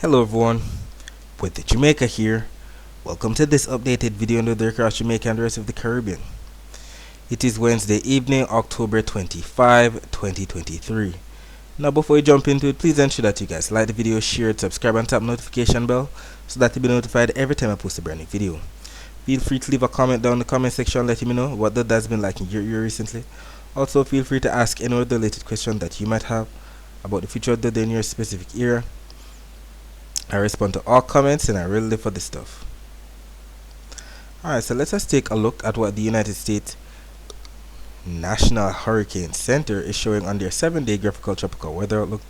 Hello everyone, with Jamaica here. Welcome to this updated video on the weather across Jamaica and the rest of the Caribbean. It is Wednesday evening, October 25, 2023. Now before we jump into it, please ensure that you guys like the video, share it, subscribe and tap notification bell so that you'll be notified every time I post a brand new video. Feel free to leave a comment down in the comment section letting me know what the has been like in your area recently. Also feel free to ask any other related question that you might have about the future of the day in your specific area. I respond to all comments and I really live for this stuff. Alright, so let us take a look at what the United States National Hurricane Center is showing on their 7-day graphical tropical weather outlook.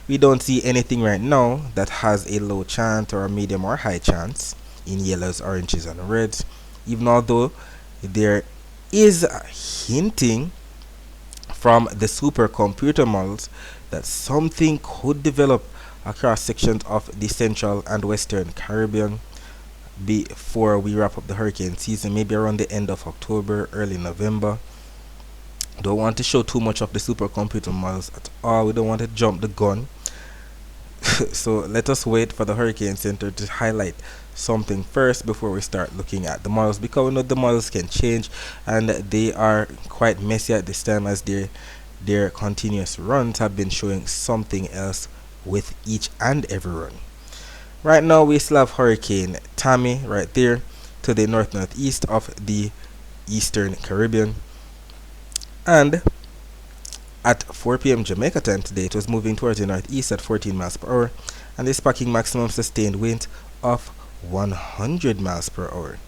We don't see anything right now that has a low chance or a medium or high chance in yellows, oranges and reds, even although there is hinting from the supercomputer models that something could develop across sections of the central and western Caribbean before we wrap up the hurricane season, maybe around the end of October, early November. Don't want to show too much of the supercomputer models at all. We don't want to jump the gun. So let us wait for the Hurricane Center to highlight something first before we start looking at the models, because we know the models can change and they are quite messy at this time, as their continuous runs have been showing something else with each and every run. Right now we still have Hurricane Tammy right there to the northeast of the Eastern Caribbean, and at 4 p.m. Jamaica time today it was moving towards the northeast at 14 miles per hour and is packing maximum sustained wind of 100 miles per hour.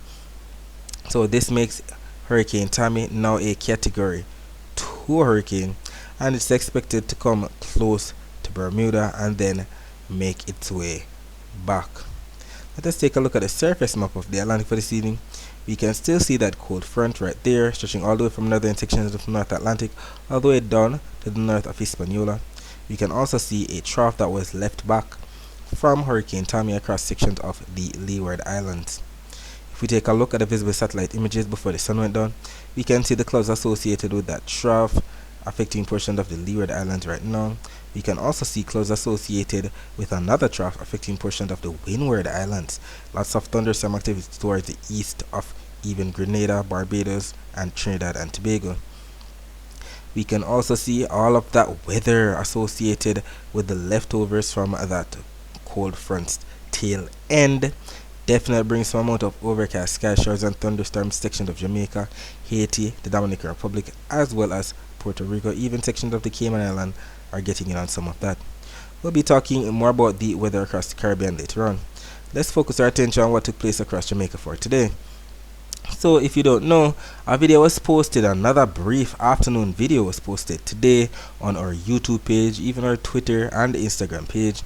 So this makes Hurricane Tammy now a category 2 hurricane, and it's expected to come close to Bermuda and then make its way back. Let us take a look at the surface map of the Atlantic for this evening. We can still see that cold front right there, stretching all the way from northern sections of the North Atlantic all the way down to the north of Hispaniola. We can also see a trough that was left back from Hurricane Tammy across sections of the Leeward Islands. If we take a look at the visible satellite images before the sun went down, we can see the clouds associated with that trough affecting portions of the Leeward Islands right now. We can also see clouds associated with another trough affecting portions of the Windward Islands. Lots of thunderstorm activity towards the east of even Grenada, Barbados and Trinidad and Tobago. We can also see all of that weather associated with the leftovers from that cold front's tail end. Definitely brings some amount of overcast sky showers and thunderstorms sections of Jamaica, Haiti, the Dominican Republic, as well as Puerto Rico. Even sections of the Cayman Islands are getting in on some of that. We'll be talking more about the weather across the Caribbean later on. Let's focus our attention on what took place across Jamaica for today. So if you don't know, a video was posted, another brief afternoon video was posted today on our YouTube page, even our Twitter and Instagram page,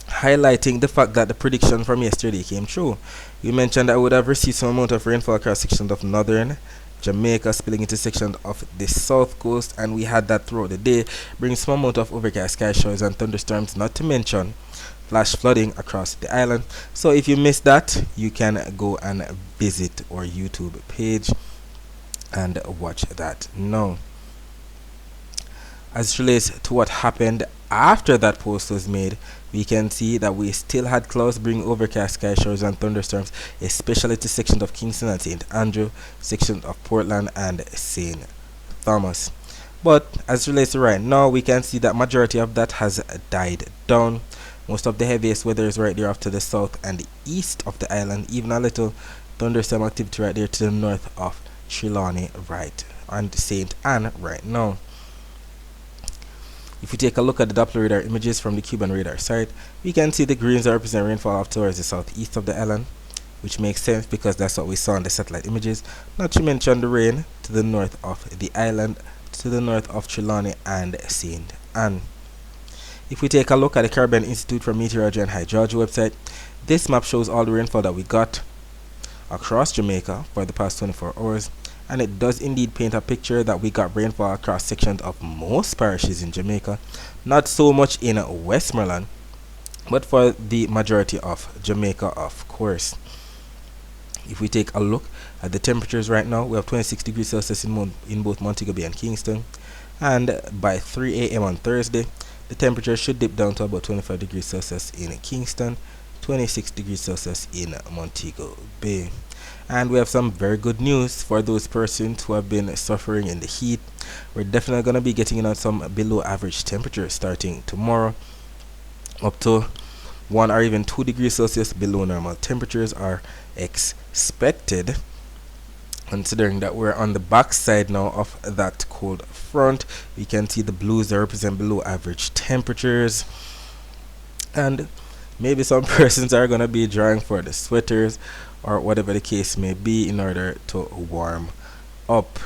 highlighting the fact that the prediction from yesterday came true. We mentioned that we would have received some amount of rainfall across sections of northern Jamaica spilling into sections of the south coast, and we had that throughout the day, bringing some amount of overcast sky showers and thunderstorms, not to mention flash flooding across the island. So if you missed that, you can go and visit our YouTube page and watch that now. As it relates to what happened after that post was made, we can see that we still had clouds bringing overcast sky showers and thunderstorms, especially to sections of Kingston and St. Andrew, sections of Portland and St. Thomas. But as it relates to right now, we can see that majority of that has died down. Most of the heaviest weather is right there off to the south and the east of the island, even a little thunderstorm activity right there to the north of Trelawney right and St. Anne right now. If we take a look at the Doppler radar images from the Cuban radar site, we can see the greens are representing rainfall off towards the southeast of the island, which makes sense because that's what we saw in the satellite images, not to mention the rain to the north of the island, to the north of Trelawney and St. Anne. If we take a look at the Caribbean Institute for Meteorology and Hydrology website, this map shows all the rainfall that we got across Jamaica for the past 24 hours. And it does indeed paint a picture that we got rainfall across sections of most parishes in Jamaica, not so much in Westmoreland, but for the majority of Jamaica, of course. If we take a look at the temperatures right now, we have 26 degrees Celsius in both Montego Bay and Kingston, and by 3 a.m. on Thursday, the temperature should dip down to about 25 degrees Celsius in Kingston, 26 degrees Celsius in Montego Bay. And we have some very good news for those persons who have been suffering in the heat. We're definitely going to be getting in some below average temperatures starting tomorrow. Up to 1 or even 2 degrees Celsius below normal temperatures are expected, considering that we're on the backside now of that cold front. We can see the blues that represent below average temperatures, and maybe some persons are going to be drawing for the sweaters or whatever the case may be in order to warm up.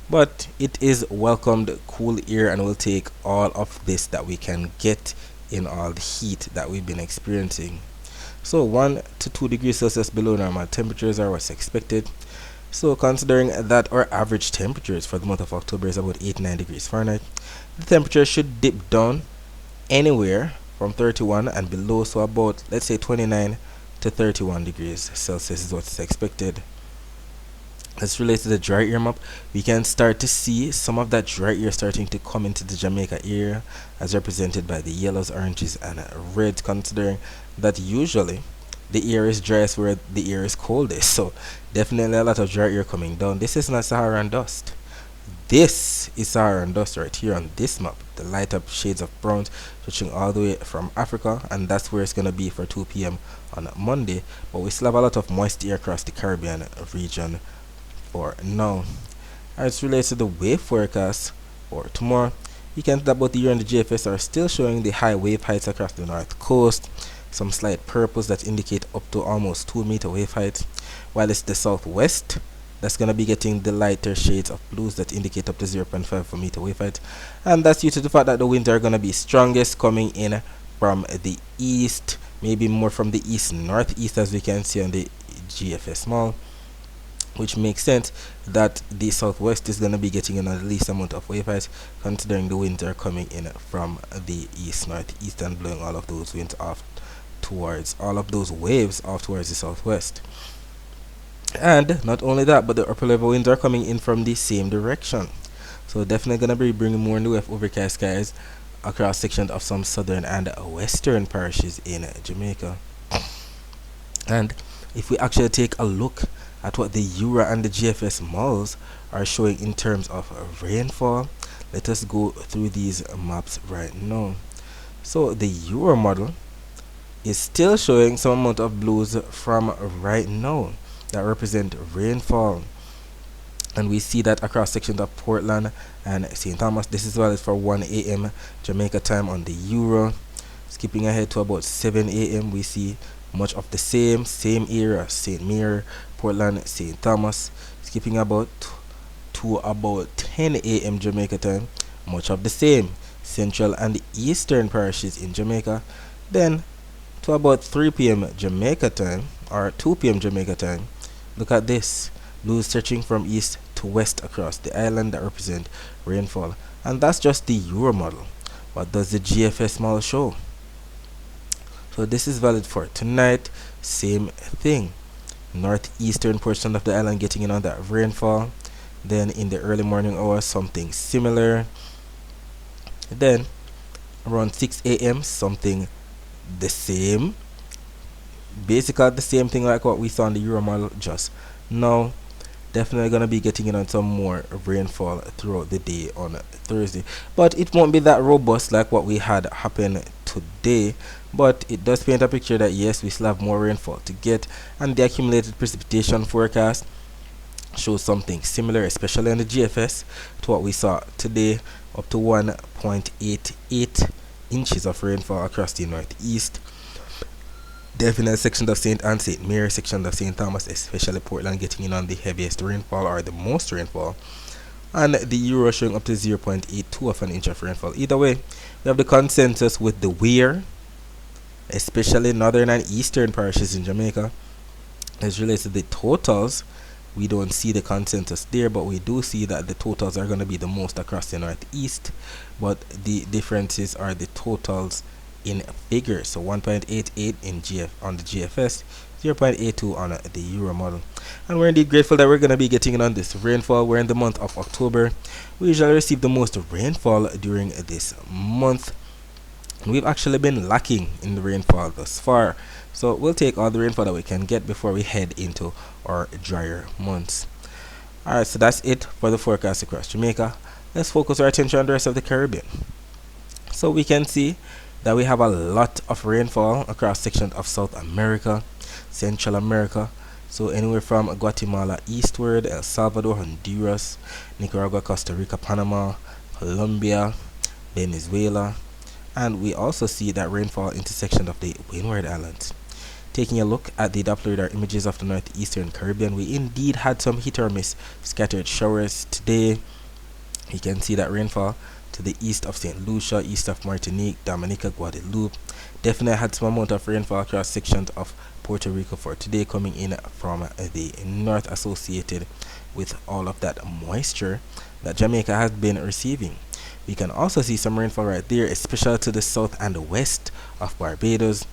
But it is welcomed cool air, and we'll take all of this that we can get in all the heat that we've been experiencing. So 1 to 2 degrees Celsius below normal temperatures are what's expected. So considering that our average temperatures for the month of October is about 89 degrees Fahrenheit, the temperature should dip down anywhere from 31 and below, so about, let's say, 29 to 31 degrees Celsius is what's expected. As relates to the dry air map, we can start to see some of that dry air starting to come into the Jamaica area, as represented by the yellows, oranges, and reds, considering that usually the air is driest where the air is coldest. So definitely a lot of dry air coming down. This is not Saharan dust. This is Saharan dust right here on this map. The light up shades of browns touching all the way from Africa, and that's where it's going to be for 2 p.m. on Monday. But we still have a lot of moist air across the Caribbean region for now. As it relates to the wave forecast for tomorrow, you can tell about the year and the GFS are still showing the high wave heights across the north coast. Some slight purples that indicate up to almost 2-meter wave heights, while it's the southwest that's going to be getting the lighter shades of blues that indicate up to 0.5 meter wave height. And that's due to the fact that the winds are going to be strongest coming in from the east, maybe more from the east northeast, as we can see on the GFS model, which makes sense that the southwest is going to be getting in the least amount of wave height, considering the winds are coming in from the east northeast and blowing all of those winds off towards all of those waves off towards the southwest. And not only that, but the upper level winds are coming in from the same direction, so definitely going to be bringing more new overcast skies across sections of some southern and western parishes in Jamaica. And if we actually take a look at what the Euro and the GFS models are showing in terms of rainfall, let us go through these maps right now. So the Euro model is still showing some amount of blues from right now that represent rainfall, and we see that across sections of Portland and St. Thomas. This is valid for 1 a.m. Jamaica time on the Euro. Skipping ahead to about 7 a.m. we see much of the same area, St. Mary, Portland, St. Thomas. Skipping about to about 10 a.m. Jamaica time, much of the same central and eastern parishes in Jamaica. Then to about 3 p.m. Jamaica time or 2 p.m. Jamaica time, look at this, blues stretching from east to west across the island that represent rainfall. And that's just the Euro model. What does the GFS model show? So this is valid for tonight. Same thing, northeastern portion of the island getting in on that rainfall. Then in the early morning hours, something similar. Then around 6 a.m. something the same, basically the same thing like what we saw in the Euro model just now. Definitely gonna be getting in on some more rainfall throughout the day on Thursday, but it won't be that robust like what we had happen today. But it does paint a picture that yes, we still have more rainfall to get, and the accumulated precipitation forecast shows something similar, especially on the GFS, to what we saw today, up to 1.88 inches of rainfall across the northeast. Definite sections of St. Anne, St. Mary, sections of St. Thomas, especially Portland, getting in on the heaviest rainfall or the most rainfall, and the Euro showing up to 0.82 of an inch of rainfall. Either way, we have the consensus with the weir, especially northern and eastern parishes in Jamaica. As relates to the totals, we don't see the consensus there, but we do see that the totals are going to be the most across the northeast, but the differences are the totals in figures. So 1.88 in on the GFS, 0.82 on the Euro model. And we're indeed grateful that we're going to be getting in on this rainfall. We're in the month of October. We usually receive the most rainfall during this month, We've actually been lacking in the rainfall thus far, so we'll take all the rainfall that we can get before we head into our drier months. Alright, so that's it for the forecast across Jamaica. Let's focus our attention on the rest of the Caribbean. So we can see that we have a lot of rainfall across sections of South America, Central America, so anywhere from Guatemala eastward, El Salvador, Honduras, Nicaragua, Costa Rica, Panama, Colombia, Venezuela, and we also see that rainfall intersection of the Windward Islands. Taking a look at the Doppler radar images of the northeastern Caribbean, we indeed had some hit or miss scattered showers today. You can see that rainfall to the east of St. Lucia, east of Martinique, Dominica, Guadeloupe. Definitely had some amount of rainfall across sections of Puerto Rico for today, coming in from the north, associated with all of that moisture that Jamaica has been receiving. We can also see some rainfall right there, especially to the south and west of Barbados.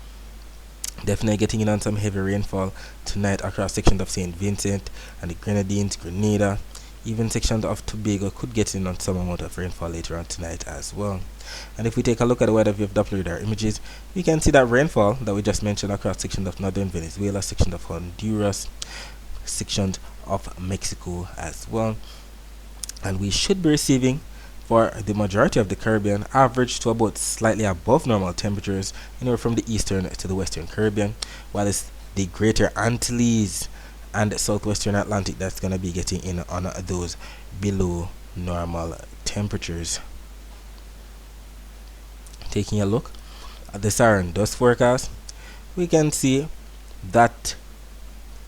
Definitely getting in on some heavy rainfall tonight across sections of St. Vincent and the Grenadines, Grenada. Even sections of Tobago could get in on some amount of rainfall later on tonight as well. And if we take a look at the weather view of Doppler radar images, we can see that rainfall that we just mentioned across sections of northern Venezuela, sections of Honduras, sections of Mexico as well. And we should be receiving, for the majority of the Caribbean, average to about slightly above normal temperatures anywhere from the eastern to the western Caribbean, while it's the greater Antilles and southwestern Atlantic that's going to be getting in on those below normal temperatures. Taking a look at the Saharan dust forecast, we can see that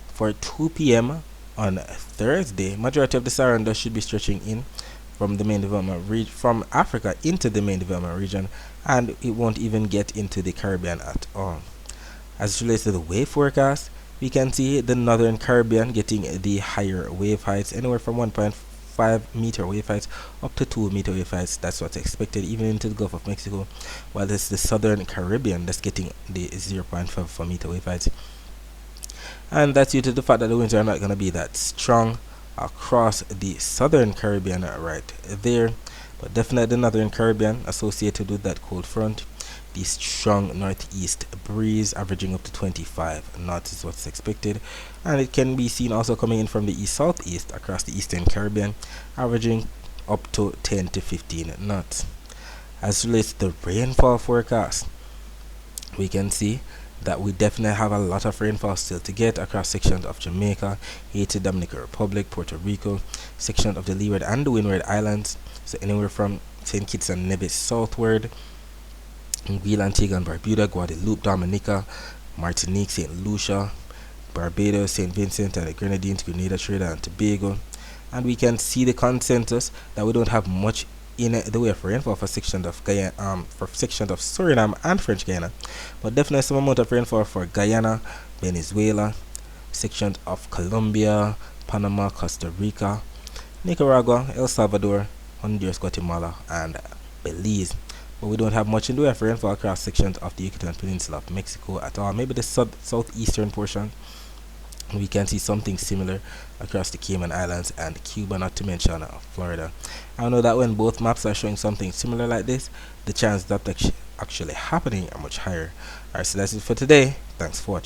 for 2 p.m. on Thursday, majority of the Saharan dust should be stretching in from the main development region, from Africa into the main development region, and it won't even get into the Caribbean at all. As it relates to the wave forecast, we can see the northern Caribbean getting the higher wave heights, anywhere from 1.5 meter wave heights up to 2 meter wave heights. That's what's expected even into the Gulf of Mexico, while it's the southern Caribbean that's getting the 0.5 meter wave heights. And that's due to the fact that the winds are not going to be that strong across the southern Caribbean right there, but definitely the northern Caribbean associated with that cold front. The strong northeast breeze averaging up to 25 knots is what's expected, and it can be seen also coming in from the east southeast across the eastern Caribbean, averaging up to 10 to 15 knots. As relates to the rainfall forecast, we can see that we definitely have a lot of rainfall still to get across sections of Jamaica, Haiti, Dominican Republic, Puerto Rico, sections of the Leeward and the Windward Islands, so anywhere from St. Kitts and Nevis southward, Anguilla, Antigua and Barbuda, Guadeloupe, Dominica, Martinique, St. Lucia, Barbados, St. Vincent and the Grenadines, Grenada, Trinidad and Tobago. And we can see the consensus that we don't have much in the way of rainfall for sections of Guyana, for sections of Suriname and French Guiana, but definitely some amount of rainfall for Guyana, Venezuela, sections of Colombia, Panama, Costa Rica, Nicaragua, El Salvador, Honduras, Guatemala, and Belize. But we don't have much in the way of rainfall across sections of the Yucatan Peninsula of Mexico at all. Maybe the southeastern portion. We can see something similar across the Cayman Islands and Cuba, not to mention Florida. I know that when both maps are showing something similar like this, the chances of that actually happening are much higher. Alright, so that's it for today. Thanks for watching.